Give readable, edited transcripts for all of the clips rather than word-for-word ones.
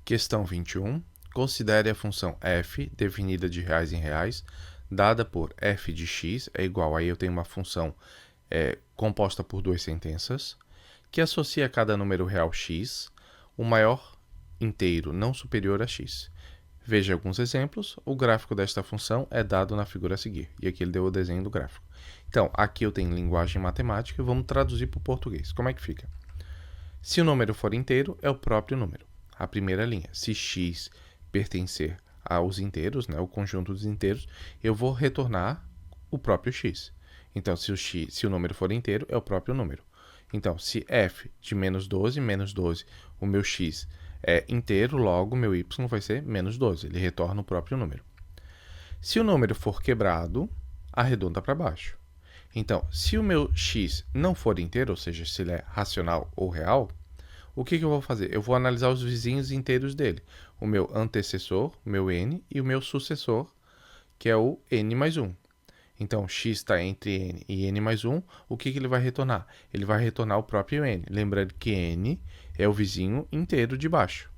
Questão 21. Considere a função f, definida de reais em reais, dada por f de x é igual, aí eu tenho uma função composta por duas sentenças, que associa a cada número real x o maior inteiro não superior a x. Veja alguns exemplos. O gráfico desta função é dado na figura a seguir. E aqui ele deu o desenho do gráfico. Então, aqui eu tenho linguagem matemática e vamos traduzir para o português. Como é que fica? Se o número for inteiro, é o próprio número. A primeira linha. Se x pertencer aos inteiros, né, o conjunto dos inteiros, eu vou retornar o próprio x. Então, se o número for inteiro, é o próprio número. Então, se f de menos 12, o meu x é inteiro, logo meu y vai ser menos 12. Ele retorna o próprio número. Se o número for quebrado, arredonda para baixo. Então, se o meu x não for inteiro, ou seja, se ele é racional ou real, o que eu vou fazer? Eu vou analisar os vizinhos inteiros dele. O meu antecessor, o meu n, e o meu sucessor, que é o n mais 1. Então, x está entre n e n mais 1, o que ele vai retornar? Ele vai retornar o próprio n. Lembrando que n é o vizinho inteiro de baixo,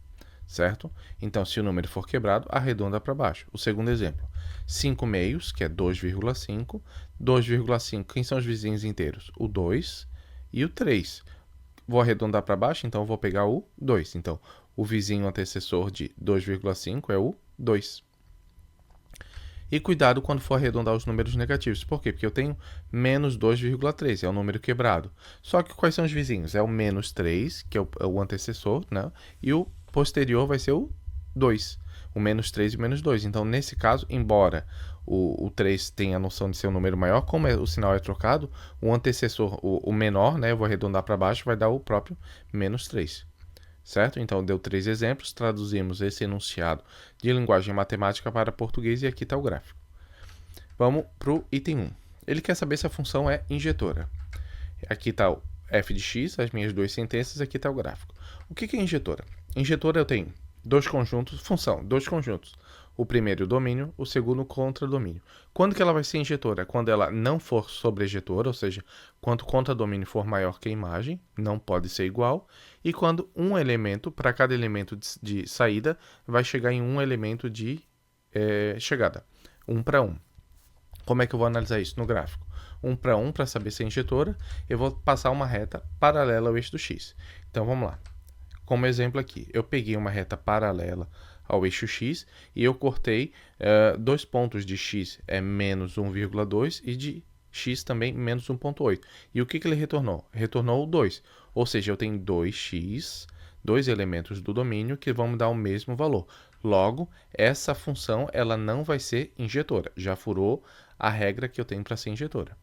certo? Então, se o número for quebrado, arredonda para baixo. O segundo exemplo, 5 meios, que é 2,5. 2,5, quem são os vizinhos inteiros? O 2 e o 3. Vou arredondar para baixo, então vou pegar o 2. Então, o vizinho antecessor de 2,5 é o 2. E cuidado quando for arredondar os números negativos. Por quê? Porque eu tenho menos 2,3, é o número quebrado. Só que quais são os vizinhos? É o menos 3, que é o antecessor, né? E o posterior vai ser o 2. O menos 3 e o menos 2. Então, nesse caso, embora o 3 tenha a noção de ser um número maior, como o sinal é trocado, o antecessor, o menor, né? Eu vou arredondar para baixo, vai dar o próprio menos 3. Certo? Então, deu 3 exemplos, traduzimos esse enunciado de linguagem matemática para português e aqui está o gráfico. Vamos para o item 1. Ele quer saber se a função é injetora. Aqui está o f de x, as minhas duas sentenças, aqui está o gráfico. O que é injetora? Injetora eu tenho dois conjuntos, dois conjuntos. O primeiro o domínio, o segundo o contradomínio. Quando que ela vai ser injetora? Quando ela não for sobrejetora, ou seja, quando o contradomínio for maior que a imagem, não pode ser igual, e quando um elemento, para cada elemento de saída, vai chegar em um elemento de chegada, 1 para 1. Como é que eu vou analisar isso no gráfico? 1 para 1, para saber se é injetora, eu vou passar uma reta paralela ao eixo do x. Então, vamos lá. Como exemplo aqui, eu peguei uma reta paralela ao eixo x e eu cortei dois pontos de x é menos 1,2 e de x também menos 1,8. E o que ele retornou? Retornou o 2. Ou seja, eu tenho 2x, dois elementos do domínio que vão me dar o mesmo valor. Logo, essa função ela não vai ser injetora. Já furou a regra que eu tenho para ser injetora.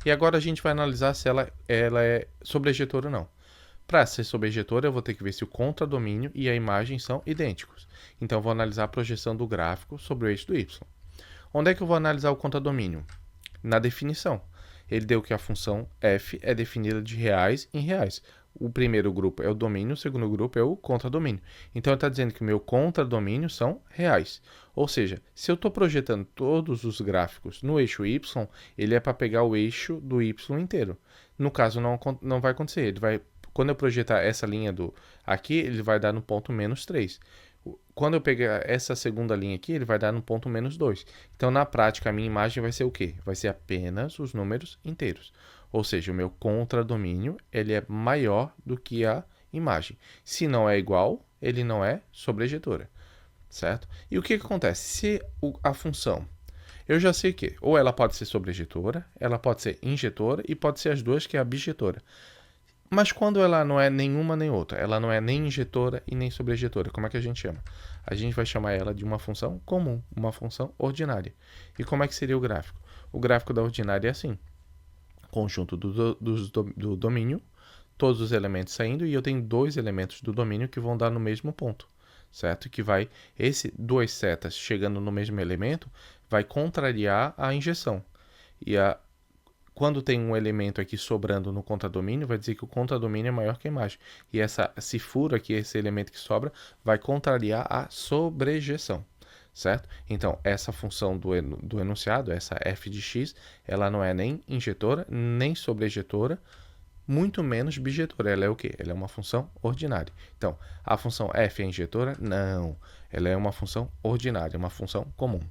E agora a gente vai analisar se ela é sobrejetora ou não. Para ser sobrejetora, eu vou ter que ver se o contradomínio e a imagem são idênticos. Então, eu vou analisar a projeção do gráfico sobre o eixo do y. Onde é que eu vou analisar o contradomínio? Na definição. Ele deu que a função f é definida de reais em reais. O primeiro grupo é o domínio, o segundo grupo é o contradomínio. Então, ele está dizendo que o meu contradomínio são reais. Ou seja, se eu estou projetando todos os gráficos no eixo y, ele é para pegar o eixo do y inteiro. No caso, não vai acontecer. Ele vai, quando eu projetar essa linha aqui, ele vai dar no ponto menos 3. Quando eu pegar essa segunda linha aqui, ele vai dar no ponto menos 2. Então, na prática, a minha imagem vai ser o quê? Vai ser apenas os números inteiros. Ou seja, o meu contradomínio ele é maior do que a imagem. Se não é igual, ele não é sobrejetora. Certo? E o que acontece? Se a função, eu já sei que ou ela pode ser sobrejetora, ela pode ser injetora e pode ser as duas, que é a bijetora. Mas quando ela não é nenhuma nem outra, ela não é nem injetora e nem sobrejetora, como é que a gente chama? A gente vai chamar ela de uma função comum, uma função ordinária. E como é que seria o gráfico? O gráfico da ordinária é assim. Conjunto do domínio, todos os elementos saindo, e eu tenho dois elementos do domínio que vão dar no mesmo ponto, certo? Que vai, duas setas chegando no mesmo elemento, vai contrariar a injeção. E quando tem um elemento aqui sobrando no contradomínio, vai dizer que o contradomínio é maior que a imagem. E esse furo aqui, esse elemento que sobra, vai contrariar a sobrejeção, certo? Então, essa função do enunciado, essa f de x, ela não é nem injetora, nem sobrejetora, muito menos bijetora. Ela é o quê? Ela é uma função ordinária. Então, a função f é injetora? Não. Ela é uma função ordinária, uma função comum.